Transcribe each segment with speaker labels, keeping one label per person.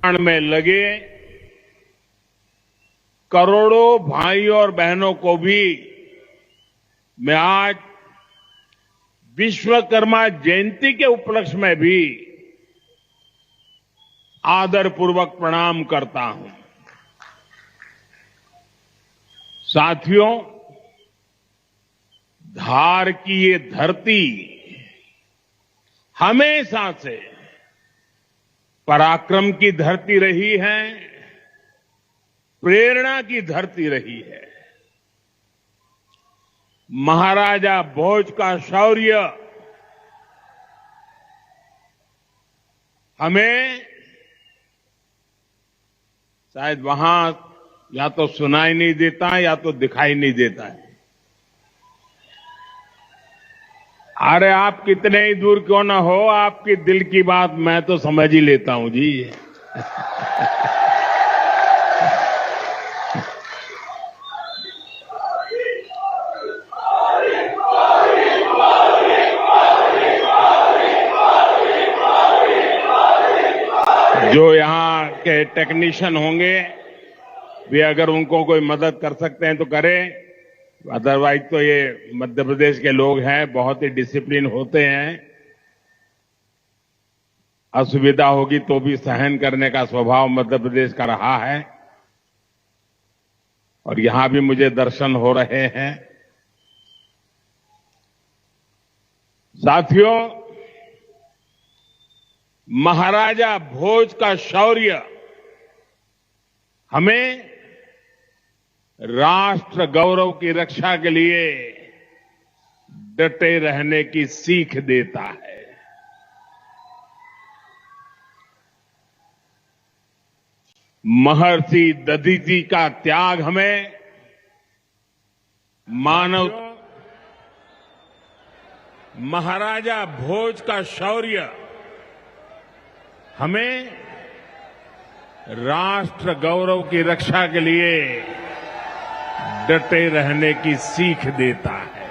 Speaker 1: में लगे करोड़ों भाई और बहनों को भी मैं आज विश्वकर्मा जयंती के उपलक्ष्य में भी आदरपूर्वक प्रणाम करता हूं। साथियों, धार की ये धरती हमेशा से पराक्रम की धरती रही है, प्रेरणा की धरती रही है। महाराजा भोज का शौर्य हमें शायद वहां या तो सुनाई नहीं देता या तो दिखाई नहीं देता है। अरे आप कितने ही दूर क्यों ना हो, आपकी दिल की बात मैं तो समझ ही लेता हूं जी। जो यहां के टेक्नीशियन होंगे वे अगर उनको कोई मदद कर सकते हैं तो करें, अदरवाइज तो ये मध्य प्रदेश के लोग हैं, बहुत ही डिसिप्लिन होते हैं। असुविधा होगी तो भी सहन करने का स्वभाव मध्य प्रदेश का रहा है और यहां भी मुझे दर्शन हो रहे हैं। साथियों, महाराजा भोज का शौर्य हमें राष्ट्र गौरव की रक्षा के लिए डटे रहने की सीख देता है। महर्षि दधीचि का त्याग हमें महाराजा भोज का शौर्य हमें राष्ट्र गौरव की रक्षा के लिए डटे रहने की सीख देता है।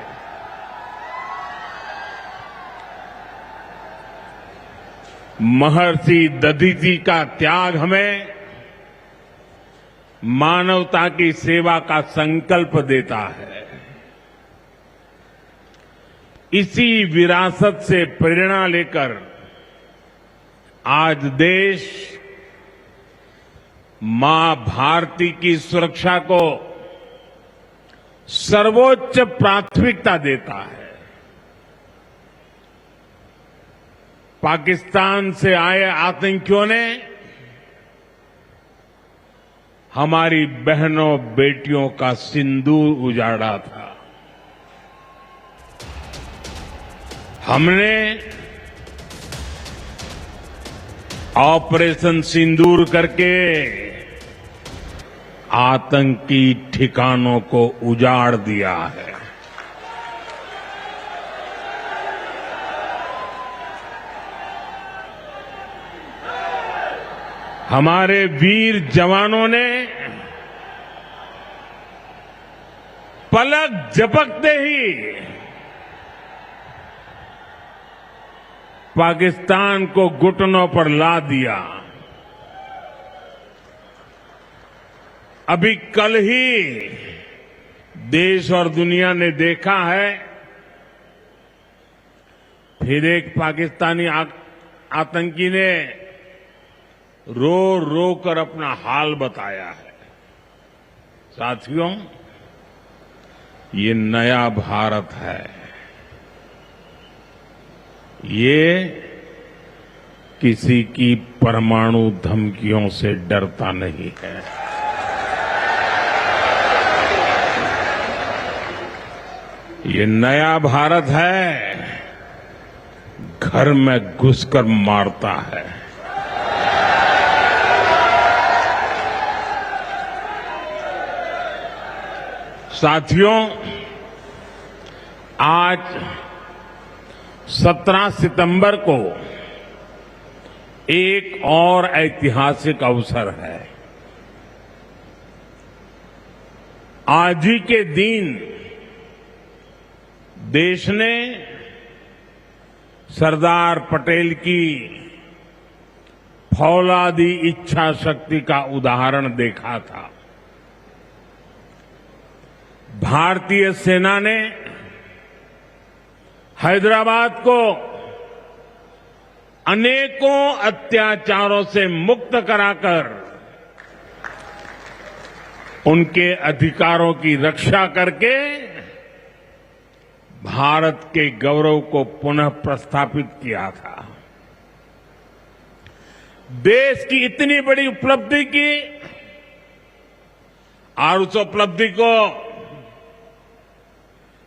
Speaker 1: महर्षि दधीचि का त्याग हमें मानवता की सेवा का संकल्प देता है। इसी विरासत से प्रेरणा लेकर आज देश मां भारती की सुरक्षा को सर्वोच्च प्राथमिकता देता है। पाकिस्तान से आए आतंकियों ने हमारी बहनों बेटियों का सिंदूर उजाड़ा था। हमने ऑपरेशन सिंदूर करके आतंकी ठिकानों को उजाड़ दिया है। हमारे वीर जवानों ने पलक झपकते ही पाकिस्तान को घुटनों पर ला दिया। अभी कल ही देश और दुनिया ने देखा है, फिर एक पाकिस्तानी आतंकी ने रो रो कर अपना हाल बताया है। साथियों, ये नया भारत है। ये किसी की परमाणु धमकियों से डरता नहीं है। ये नया भारत है, घर में घुसकर मारता है। साथियों, आज 17 सितंबर को एक और ऐतिहासिक अवसर है। आज ही के दिन देश ने सरदार पटेल की फौलादी इच्छा शक्ति का उदाहरण देखा था। भारतीय सेना ने हैदराबाद को अनेकों अत्याचारों से मुक्त कराकर उनके अधिकारों की रक्षा करके भारत के गौरव को पुनः प्रस्थापित किया था। देश की इतनी बड़ी उपलब्धि की और उस उपलब्धि को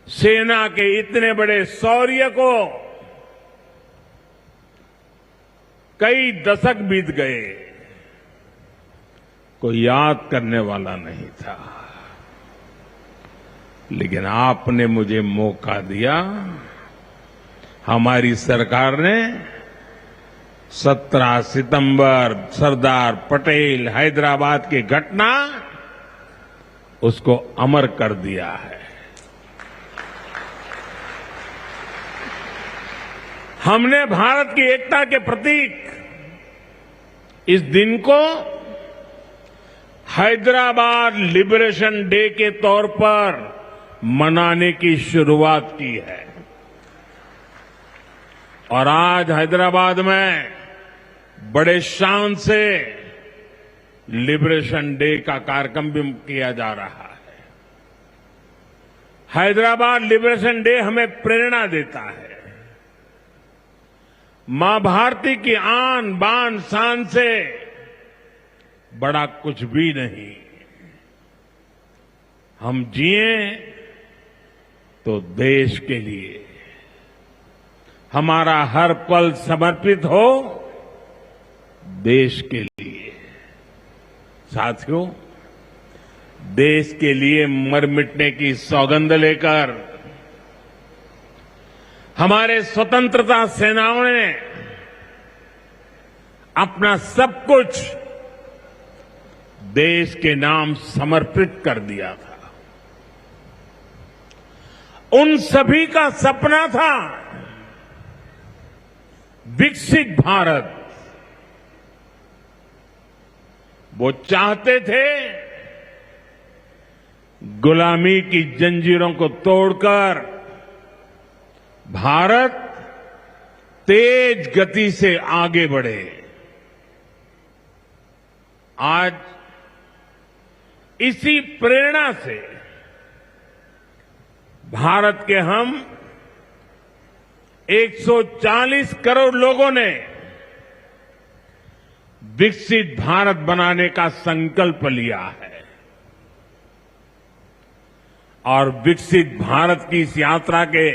Speaker 1: सेना के इतने बड़े शौर्य को कई दशक बीत गए, कोई याद करने वाला नहीं था। लेकिन आपने मुझे मौका दिया। हमारी सरकार ने 17 सितंबर सरदार पटेल हैदराबाद की घटना उसको अमर कर दिया है। हमने भारत की एकता के प्रतीक इस दिन को हैदराबाद लिबरेशन डे के तौर पर मनाने की शुरुआत की है। और आज हैदराबाद में बड़े शान से लिबरेशन डे का कार्यक्रम भी किया जा रहा है। हैदराबाद लिबरेशन डे हमें प्रेरणा देता है। मां भारती की आन बान शान से बड़ा कुछ भी नहीं। हम जिए तो देश के लिए, हमारा हर पल समर्पित हो देश के लिए। साथियों, देश के लिए मर मिटने की सौगंध लेकर हमारे स्वतंत्रता सेनाओं ने अपना सब कुछ देश के नाम समर्पित कर दिया था। उन सभी का सपना था विकसित भारत। वो चाहते थे गुलामी की जंजीरों को तोड़कर भारत तेज गति से आगे बढ़े। आज इसी प्रेरणा से भारत के हम 140 करोड़ लोगों ने विकसित भारत बनाने का संकल्प लिया है। और विकसित भारत की इस यात्रा के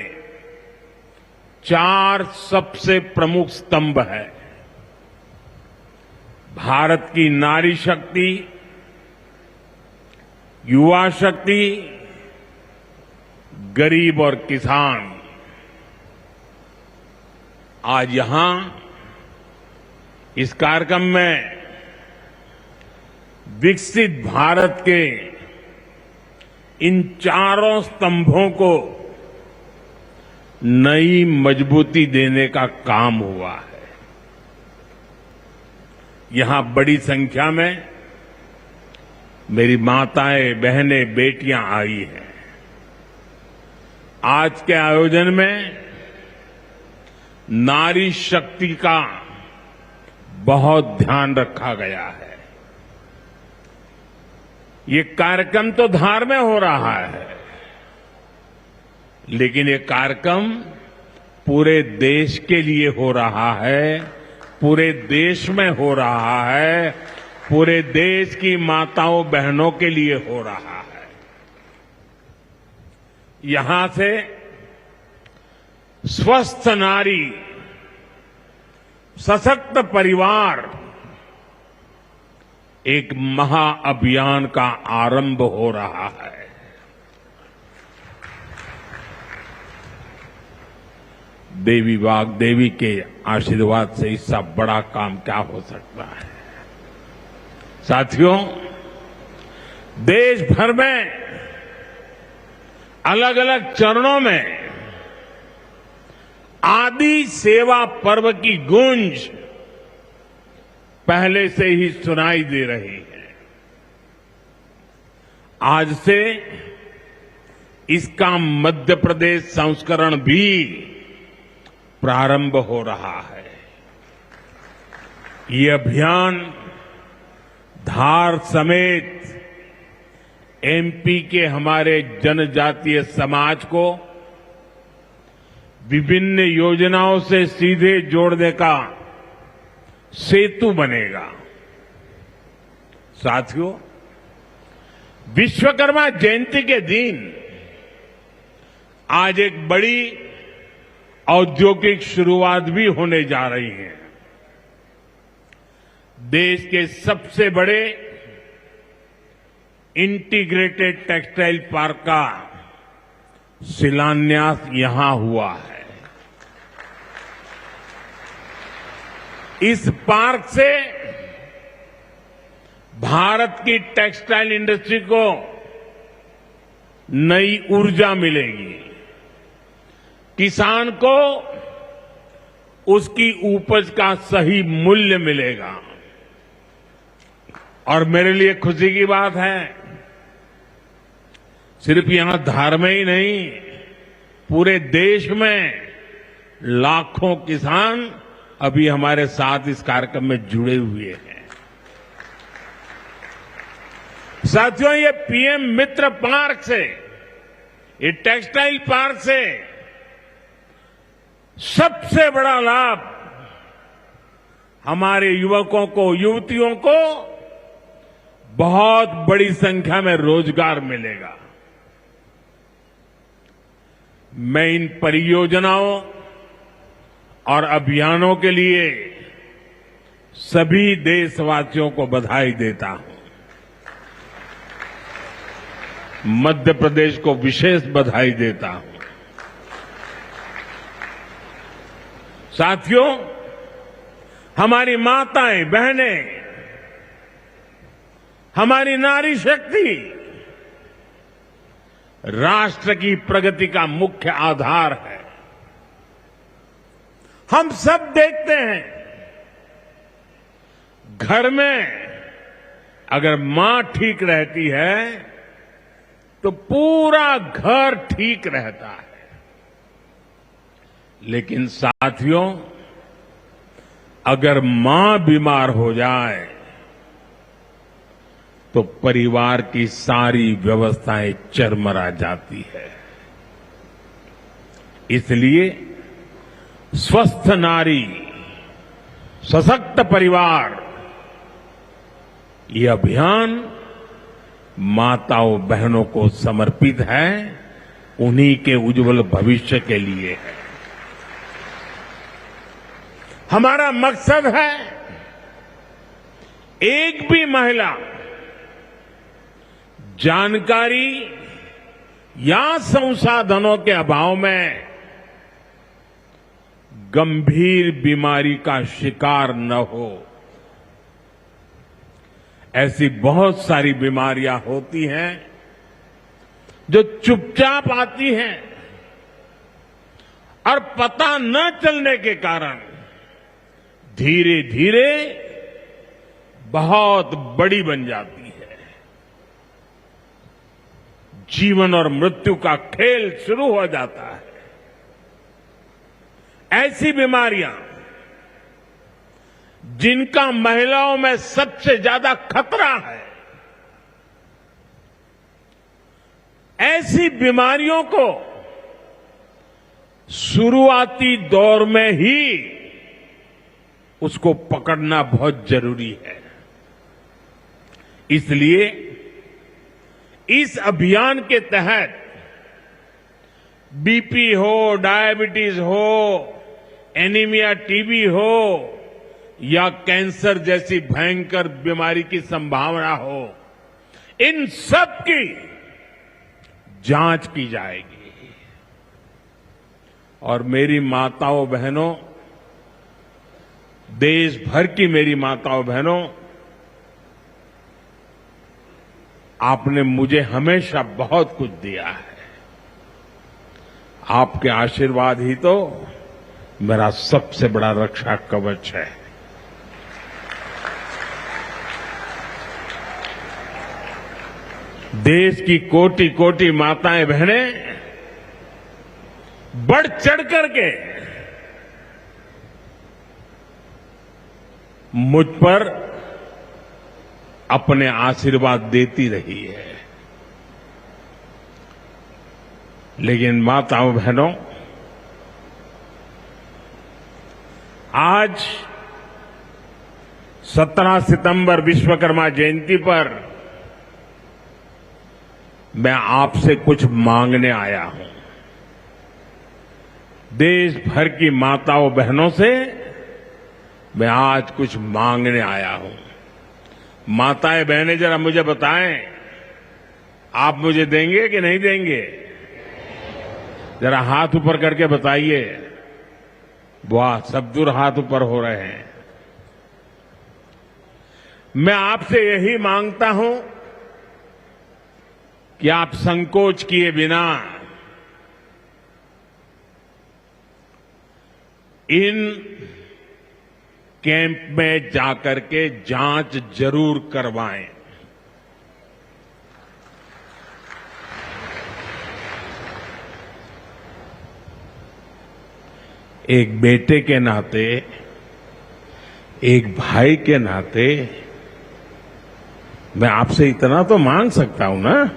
Speaker 1: 4 सबसे प्रमुख स्तंभ है। भारत की नारी शक्ति, युवा शक्ति, गरीब और किसान। आज यहां इस कार्यक्रम में विकसित भारत के इन चारों स्तंभों को नई मजबूती देने का काम हुआ है। यहां बड़ी संख्या में मेरी माताएं, बहनें, बेटियां आई हैं। आज के आयोजन में नारी शक्ति का बहुत ध्यान रखा गया है। ये कार्यक्रम तो धार में हो रहा है, लेकिन ये कार्यक्रम पूरे देश के लिए हो रहा है, पूरे देश में हो रहा है, पूरे देश की माताओं बहनों के लिए हो रहा है। यहां से स्वस्थ नारी, सशक्त परिवार एक महाअभियान का आरंभ हो रहा है। देवी वाग्देवी के आशीर्वाद से इससे बड़ा काम क्या हो सकता है। साथियों, देश भर में अलग अलग चरणों में आदि सेवा पर्व की गूंज पहले से ही सुनाई दे रही है। आज से इसका मध्य प्रदेश संस्करण भी प्रारंभ हो रहा है। ये अभियान धार समेत एमपी के हमारे जनजातीय समाज को विभिन्न योजनाओं से सीधे जोड़ने का सेतु बनेगा। साथियों, विश्वकर्मा जयंती के दिन आज एक बड़ी औद्योगिक शुरुआत भी होने जा रही है। देश के सबसे बड़े इंटीग्रेटेड टेक्सटाइल पार्क का शिलान्यास यहां हुआ है। इस पार्क से भारत की टेक्सटाइल इंडस्ट्री को नई ऊर्जा मिलेगी, किसान को उसकी उपज का सही मूल्य मिलेगा। और मेरे लिए खुशी की बात है, सिर्फ यहां धार में ही नहीं, पूरे देश में लाखों किसान अभी हमारे साथ इस कार्यक्रम में जुड़े हुए हैं। साथियों, ये पीएम मित्र पार्क से, ये टेक्सटाइल पार्क से सबसे बड़ा लाभ हमारे युवकों को, युवतियों को बहुत बड़ी संख्या में रोजगार मिलेगा। मैं इन परियोजनाओं और अभियानों के लिए सभी देशवासियों को बधाई देता हूं। मध्य प्रदेश को विशेष बधाई देता हूं। साथियों, हमारी माताएं, बहनें, हमारी नारी शक्ति राष्ट्र की प्रगति का मुख्य आधार है। हम सब देखते हैं, घर में अगर मां ठीक रहती है तो पूरा घर ठीक रहता है। लेकिन साथियों, अगर मां बीमार हो जाए तो परिवार की सारी व्यवस्थाएं चरमरा जाती है। इसलिए स्वस्थ नारी, सशक्त परिवार, ये अभियान माताओं बहनों को समर्पित है, उन्हीं के उज्जवल भविष्य के लिए है। हमारा मकसद है, एक भी महिला जानकारी या संसाधनों के अभाव में गंभीर बीमारी का शिकार न हो। ऐसी बहुत सारी बीमारियां होती हैं जो चुपचाप आती हैं और पता न चलने के कारण धीरे धीरे बहुत बड़ी बन जाती है। जीवन और मृत्यु का खेल शुरू हो जाता है। ऐसी बीमारियां जिनका महिलाओं में सबसे ज्यादा खतरा है, ऐसी बीमारियों को शुरुआती दौर में ही उसको पकड़ना बहुत जरूरी है। इसलिए इस अभियान के तहत बीपी हो, डायबिटीज हो, एनीमिया, टीबी हो या कैंसर जैसी भयंकर बीमारी की संभावना हो, इन सब की जांच की जाएगी। और मेरी माताओं बहनों, देश भर की मेरी माताओं बहनों, आपने मुझे हमेशा बहुत कुछ दिया है। आपके आशीर्वाद ही तो मेरा सबसे बड़ा रक्षा कवच है। देश की कोटि कोटि माताएं बहनें बढ़ चढ़ करके मुझ पर अपने आशीर्वाद देती रही है। लेकिन माताओं बहनों, आज 17 सितंबर विश्वकर्मा जयंती पर मैं आपसे कुछ मांगने आया हूं। देश भर की माताओं बहनों से मैं आज कुछ मांगने आया हूं। माताएं बहनें जरा मुझे बताएं, आप मुझे देंगे कि नहीं देंगे? जरा हाथ ऊपर करके बताइए। वाह, सब दूर हाथ ऊपर हो रहे हैं। मैं आपसे यही मांगता हूं कि आप संकोच किए बिना इन कैंप में जाकर के जांच जरूर करवाएं। एक बेटे के नाते, एक भाई के नाते मैं आपसे इतना तो मांग सकता हूं ना।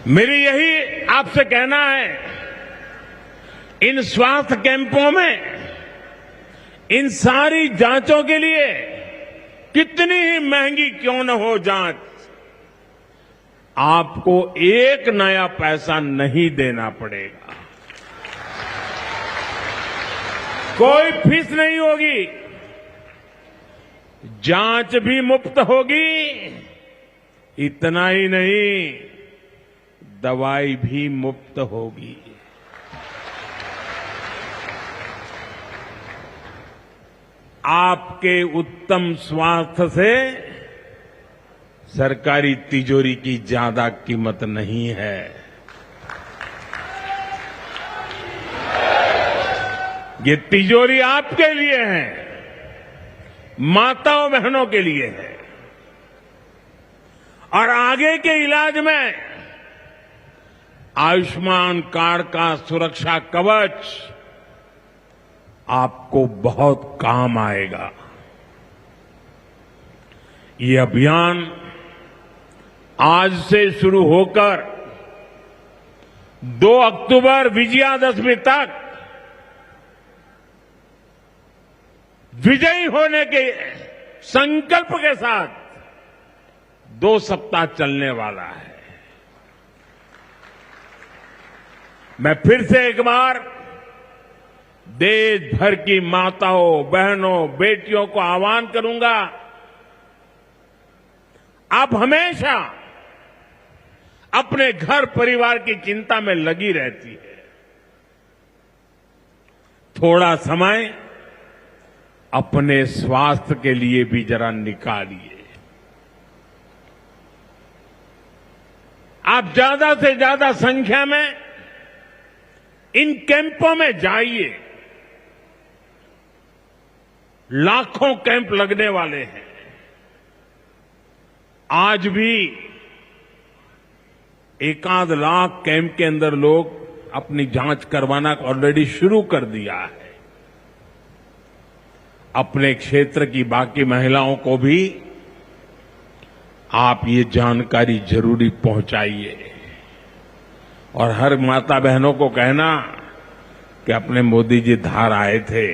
Speaker 1: मेरी यही आपसे कहना है, इन स्वास्थ्य कैंपों में इन सारी जांचों के लिए कितनी ही महंगी क्यों न हो जांच, आपको एक नया पैसा नहीं देना पड़ेगा। कोई फीस नहीं होगी, जांच भी मुफ्त होगी। इतना ही नहीं, दवाई भी मुफ्त होगी। आपके उत्तम स्वास्थ्य से सरकारी तिजोरी की ज्यादा कीमत नहीं है। ये तिजोरी आपके लिए है, माताओं बहनों के लिए है। और आगे के इलाज में आयुष्मान कार्ड का सुरक्षा कवच आपको बहुत काम आएगा। ये अभियान आज से शुरू होकर 2 अक्टूबर विजयादशमी तक विजयी होने के संकल्प के साथ 2 सप्ताह चलने वाला है। मैं फिर से एक बार देश भर की माताओं, बहनों, बेटियों को आह्वान करूंगा, आप हमेशा अपने घर परिवार की चिंता में लगी रहती है। थोड़ा समय अपने स्वास्थ्य के लिए भी जरा निकालिए। आप ज्यादा से ज्यादा संख्या में इन कैंपों में जाइए। लाखों कैंप लगने वाले हैं। आज भी 1 लाख कैंप के अंदर लोग अपनी जांच करवाना ऑलरेडी शुरू कर दिया है। अपने क्षेत्र की बाकी महिलाओं को भी आप ये जानकारी जरूरी पहुंचाइए। और हर माता बहनों को कहना कि अपने मोदी जी धार आए थे,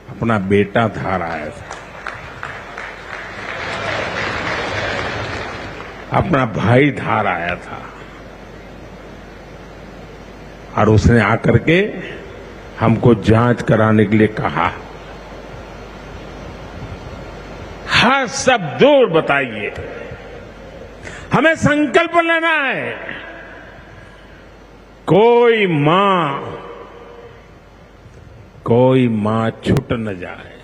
Speaker 1: अपना बेटा धार आया था, अपना भाई धार आया था, और उसने आकर के हमको जांच कराने के लिए कहा। हाँ, सब दूर बताइए। हमें संकल्प लेना है, कोई मां छूट न जाए,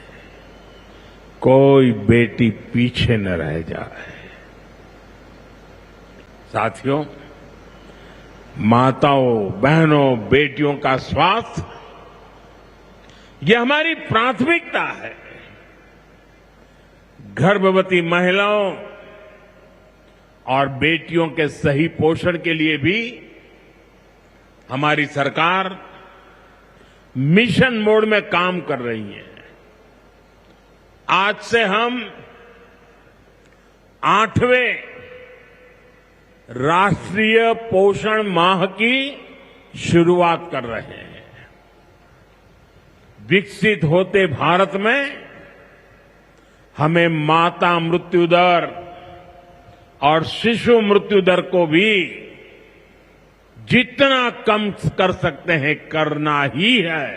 Speaker 1: कोई बेटी पीछे न रह जाए। साथियों, माताओं, बहनों, बेटियों का स्वास्थ्य, ये हमारी प्राथमिकता है। गर्भवती महिलाओं और बेटियों के सही पोषण के लिए भी हमारी सरकार मिशन मोड में काम कर रही है। आज से हम 8वें राष्ट्रीय पोषण माह की शुरुआत कर रहे हैं। विकसित होते भारत में हमें माता मृत्यु दर और शिशु मृत्यु दर को भी जितना कम कर सकते हैं करना ही है।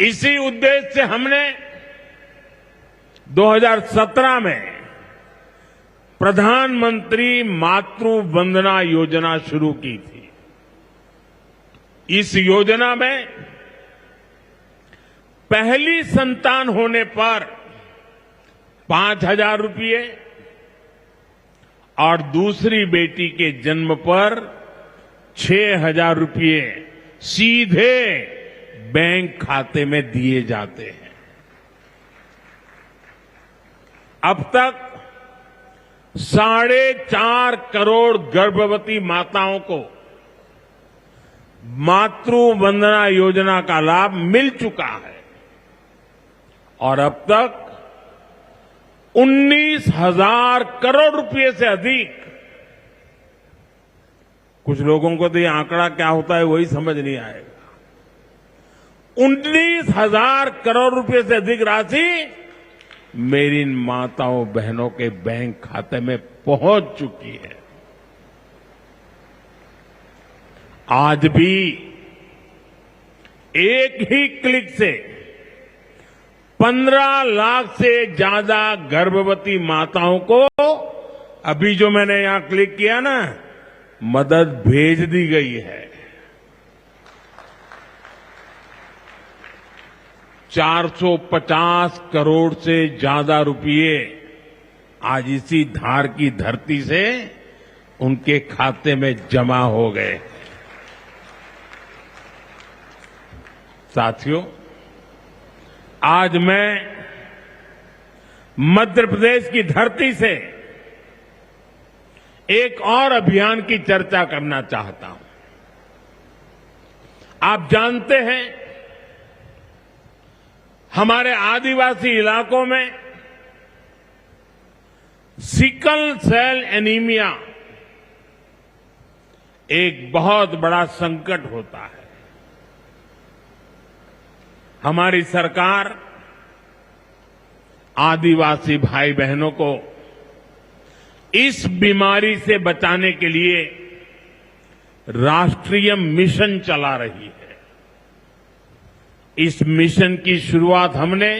Speaker 1: इसी उद्देश्य से हमने 2017 में प्रधानमंत्री मातृ वंदना योजना शुरू की थी। इस योजना में पहली संतान होने पर 5,000 रुपये और दूसरी बेटी के जन्म पर 6,000 रुपये सीधे बैंक खाते में दिए जाते हैं। अब तक 4.5 करोड़ गर्भवती माताओं को मातृ वंदना योजना का लाभ मिल चुका है और अब तक 19,000 करोड़ रुपए से अधिक, कुछ लोगों को तो ये आंकड़ा क्या होता है वही समझ नहीं आएगा, 19,000 करोड़ रुपए से अधिक राशि मेरी माताओं बहनों के बैंक खाते में पहुंच चुकी है। आज भी एक ही क्लिक से 15 लाख से ज्यादा गर्भवती माताओं को अभी जो मैंने यहां क्लिक किया ना, मदद भेज दी गई है। 450 करोड़ से ज्यादा रुपये आज इसी धार की धरती से उनके खाते में जमा हो गए। साथियों, आज मैं मध्य प्रदेश की धरती से एक और अभियान की चर्चा करना चाहता हूं। आप जानते हैं, हमारे आदिवासी इलाकों में सिकल सेल एनीमिया एक बहुत बड़ा संकट होता है। हमारी सरकार आदिवासी भाई बहनों को इस बीमारी से बचाने के लिए राष्ट्रीय मिशन चला रही है। इस मिशन की शुरुआत हमने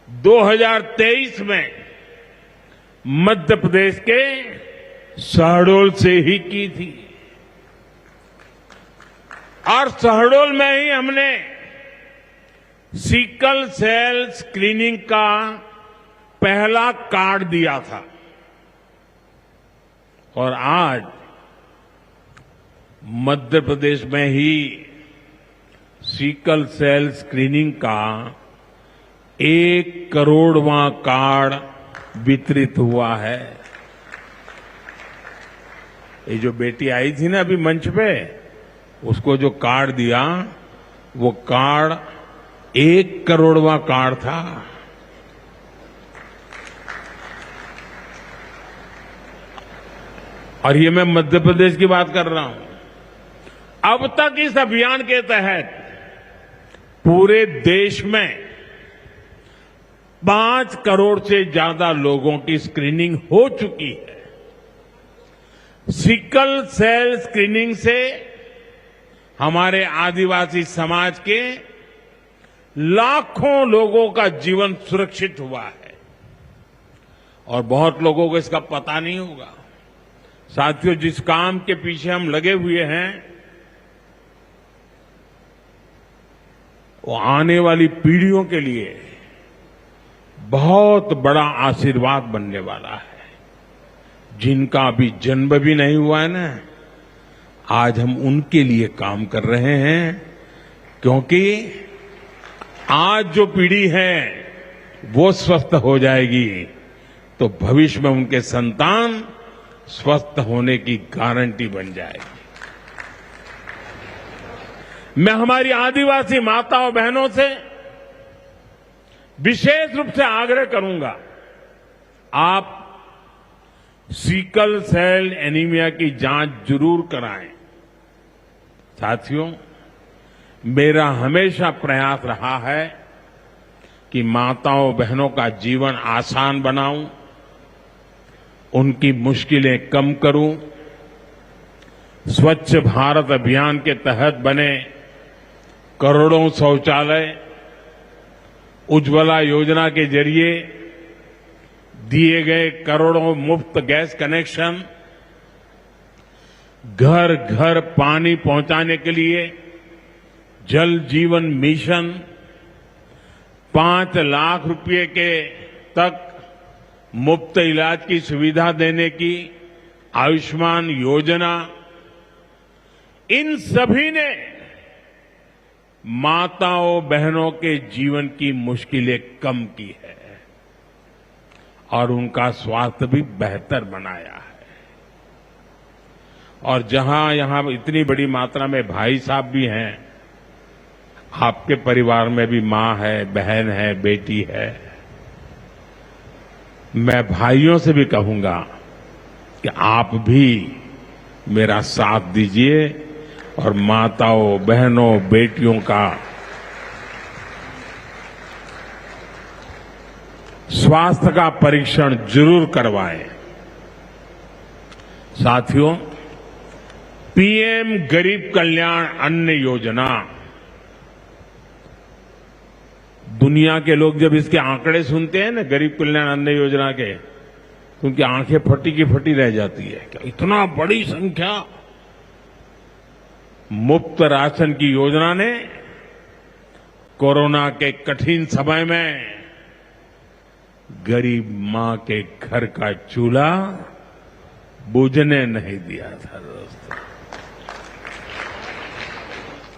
Speaker 1: 2023 में मध्य प्रदेश के शहडोल से ही की थी और शहडोल में ही हमने सिकल सेल स्क्रीनिंग का पहला कार्ड दिया था और आज मध्य प्रदेश में ही सिकल सेल स्क्रीनिंग का 1 करोड़वां कार्ड वितरित हुआ है। ये जो बेटी आई थी ना अभी मंच पे, उसको जो कार्ड दिया वो कार्ड 1 करोड़वां कार्ड था। और ये मैं मध्य प्रदेश की बात कर रहा हूं। अब तक इस अभियान के तहत पूरे देश में 5 करोड़ से ज्यादा लोगों की स्क्रीनिंग हो चुकी है। सिकल सेल स्क्रीनिंग से हमारे आदिवासी समाज के लाखों लोगों का जीवन सुरक्षित हुआ है और बहुत लोगों को इसका पता नहीं होगा। साथियों, जिस काम के पीछे हम लगे हुए हैं वो आने वाली पीढ़ियों के लिए बहुत बड़ा आशीर्वाद बनने वाला है। जिनका अभी जन्म भी नहीं हुआ है ना, आज हम उनके लिए काम कर रहे हैं, क्योंकि आज जो पीढ़ी है वो स्वस्थ हो जाएगी तो भविष्य में उनके संतान स्वस्थ होने की गारंटी बन जाएगी। मैं हमारी आदिवासी माताओं बहनों से विशेष रूप से आग्रह करूंगा, आप सिकल सेल एनीमिया की जांच जरूर कराएं। साथियों, मेरा हमेशा प्रयास रहा है कि माताओं बहनों का जीवन आसान बनाऊं, उनकी मुश्किलें कम करूं। स्वच्छ भारत अभियान के तहत बने करोड़ों शौचालय, उज्ज्वला योजना के जरिए दिए गए करोड़ों मुफ्त गैस कनेक्शन, घर घर पानी पहुंचाने के लिए जल जीवन मिशन, 5 लाख रुपए के तक मुफ्त इलाज की सुविधा देने की आयुष्मान योजना, इन सभी ने माताओं बहनों के जीवन की मुश्किलें कम की है और उनका स्वास्थ्य भी बेहतर बनाया है। और यहां इतनी बड़ी मात्रा में भाई साहब भी हैं, आपके परिवार में भी मां है, बहन है, बेटी है, मैं भाइयों से भी कहूंगा कि आप भी मेरा साथ दीजिए और माताओं बहनों बेटियों का स्वास्थ्य का परीक्षण जरूर करवाएं। साथियों, पीएम गरीब कल्याण अन्न योजना, दुनिया के लोग जब इसके आंकड़े सुनते हैं ना, गरीब कल्याण अन्न योजना के, तो उनकी आंखें फटी की फटी रह जाती है। क्या इतना बड़ी संख्या! मुफ्त राशन की योजना ने कोरोना के कठिन समय में गरीब मां के घर का चूल्हा बुझने नहीं दिया था। दोस्तों,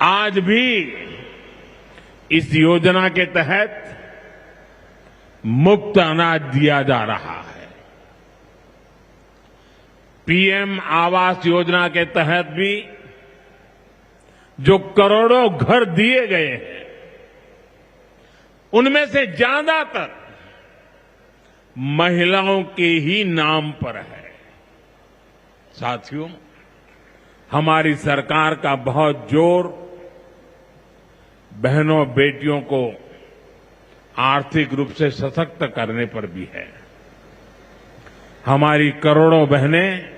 Speaker 1: आज भी इस योजना के तहत मुफ्त अनाज दिया जा रहा है। पीएम आवास योजना के तहत भी जो करोड़ों घर दिए गए हैं, उनमें से ज्यादातर महिलाओं के ही नाम पर है। साथियों, हमारी सरकार का बहुत जोर बहनों बेटियों को आर्थिक रूप से सशक्त करने पर भी है। हमारी करोड़ों बहनें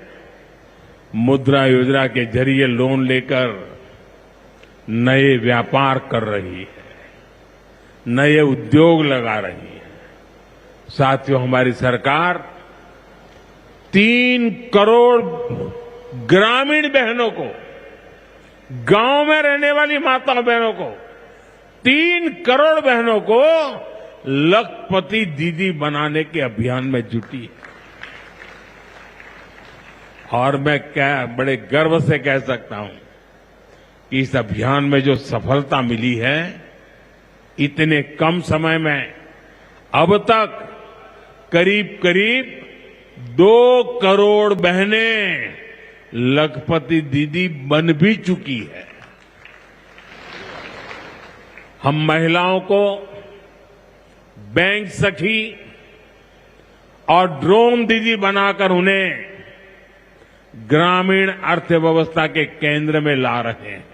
Speaker 1: मुद्रा योजना के जरिए लोन लेकर नए व्यापार कर रही है, नए उद्योग लगा रही है। साथियों, हमारी सरकार 3 करोड़ ग्रामीण बहनों को, गांव में रहने वाली माताओं बहनों को, 3 करोड़ बहनों को लखपति दीदी बनाने के अभियान में जुटी है। और मैं बड़े गर्व से कह सकता हूं कि इस अभियान में जो सफलता मिली है, इतने कम समय में अब तक करीब करीब 2 करोड़ बहनें लखपति दीदी बन भी चुकी है। हम महिलाओं को बैंक सखी और ड्रोन दीदी बनाकर उन्हें ग्रामीण अर्थव्यवस्था के केंद्र में ला रहे हैं।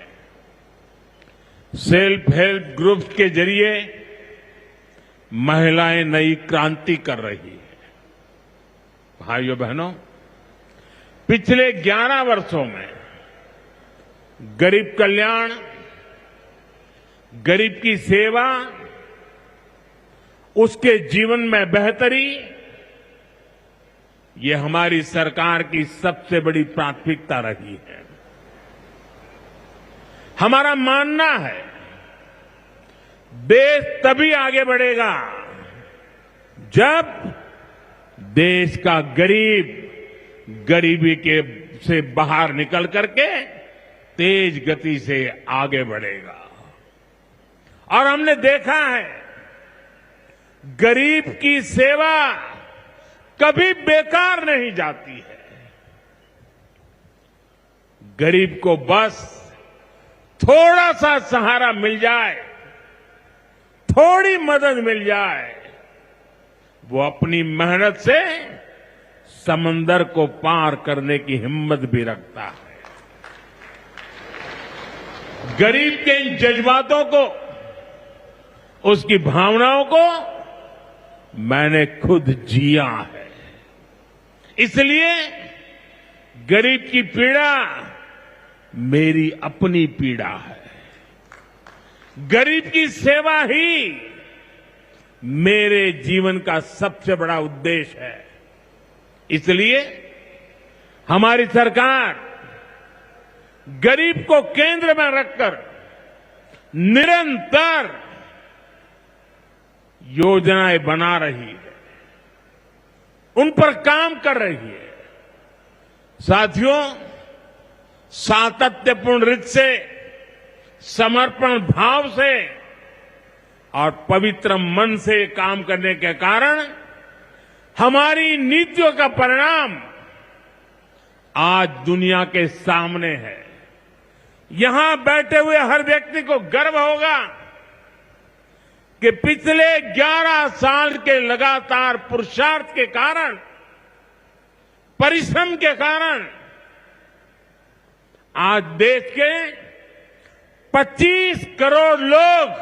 Speaker 1: सेल्फ हेल्प ग्रुप्स के जरिए महिलाएं नई क्रांति कर रही है। भाइयों बहनों, पिछले 11 वर्षों में गरीब कल्याण, गरीब की सेवा, उसके जीवन में बेहतरी, ये हमारी सरकार की सबसे बड़ी प्राथमिकता रही है। हमारा मानना है, देश तभी आगे बढ़ेगा जब देश का गरीब गरीबी से बाहर निकल करके तेज गति से आगे बढ़ेगा। और हमने देखा है गरीब की सेवा कभी बेकार नहीं जाती है। गरीब को बस थोड़ा सा सहारा मिल जाए, थोड़ी मदद मिल जाए, वो अपनी मेहनत से समंदर को पार करने की हिम्मत भी रखता है। गरीब के इन जज्बातों को, उसकी भावनाओं को मैंने खुद जिया है। इसलिए गरीब की पीड़ा मेरी अपनी पीड़ा है। गरीब की सेवा ही मेरे जीवन का सबसे बड़ा उद्देश्य है। इसलिए हमारी सरकार गरीब को केंद्र में रखकर निरंतर योजनाएं बना रही है, उन पर काम कर रही है। साथियों, सातत्यपूर्ण रीत से, समर्पण भाव से और पवित्र मन से काम करने के कारण हमारी नीतियों का परिणाम आज दुनिया के सामने है। यहां बैठे हुए हर व्यक्ति को गर्व होगा कि पिछले 11 साल के लगातार पुरुषार्थ के कारण, परिश्रम के कारण आज देश के 25 करोड़ लोग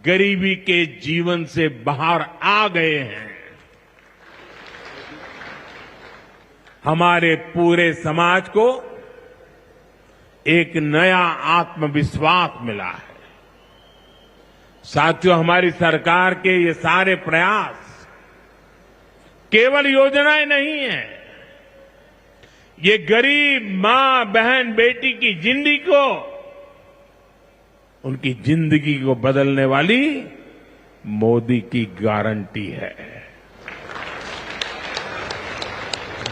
Speaker 1: गरीबी के जीवन से बाहर आ गए हैं। हमारे पूरे समाज को एक नया आत्मविश्वास मिला है। साथियों, हमारी सरकार के ये सारे प्रयास केवल योजनाएं नहीं है, ये गरीब मां, बहन, बेटी की जिंदगी को, उनकी जिंदगी को बदलने वाली मोदी की गारंटी है।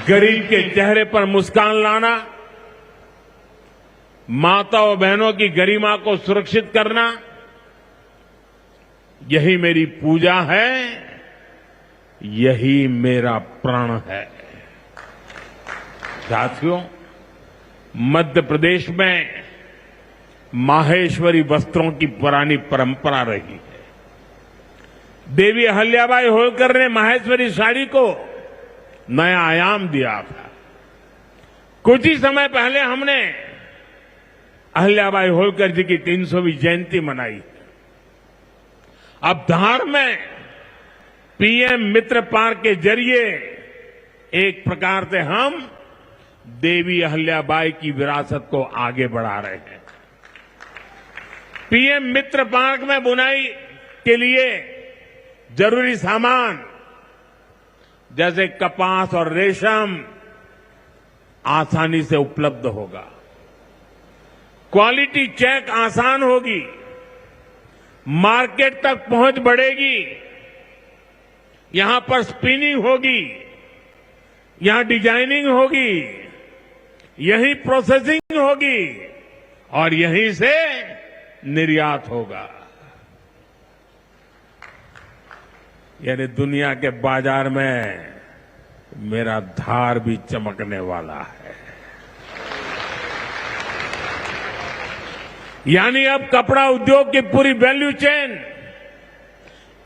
Speaker 1: गरीब के चेहरे पर मुस्कान लाना, माता और बहनों की गरिमा को सुरक्षित करना, यही मेरी पूजा है, यही मेरा प्रण है। साथियों, मध्य प्रदेश में माहेश्वरी वस्त्रों की पुरानी परंपरा रही है। देवी अहिल्याबाई होलकर ने माहेश्वरी साड़ी को नया आयाम दिया था। कुछ ही समय पहले हमने अहिल्याबाई होलकर जी की 300वीं जयंती मनाई। अब धार में पीएम मित्र पार्क के जरिए एक प्रकार से हम देवी अहिल्याबाई की विरासत को आगे बढ़ा रहे हैं। पीएम मित्र पार्क में बुनाई के लिए जरूरी सामान जैसे कपास और रेशम आसानी से उपलब्ध होगा। क्वालिटी चेक आसान होगी, मार्केट तक पहुंच बढ़ेगी, यहां पर स्पिनिंग होगी, यहां डिजाइनिंग होगी, यही प्रोसेसिंग होगी और यहीं से निर्यात होगा। यानी दुनिया के बाजार में मेरा धार भी चमकने वाला है। यानी अब कपड़ा उद्योग की पूरी वैल्यू चेन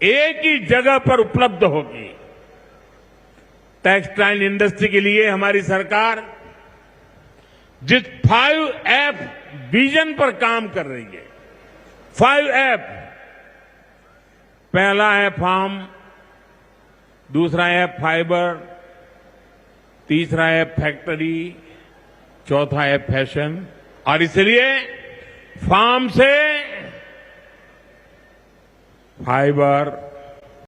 Speaker 1: एक ही जगह पर उपलब्ध होगी। टेक्सटाइल इंडस्ट्री के लिए हमारी सरकार जिस 5F विजन पर काम कर रही है, 5F, पहला है फार्म, दूसरा है फाइबर, तीसरा है फैक्ट्री, चौथा है फैशन। और इसलिए फार्म से फाइबर,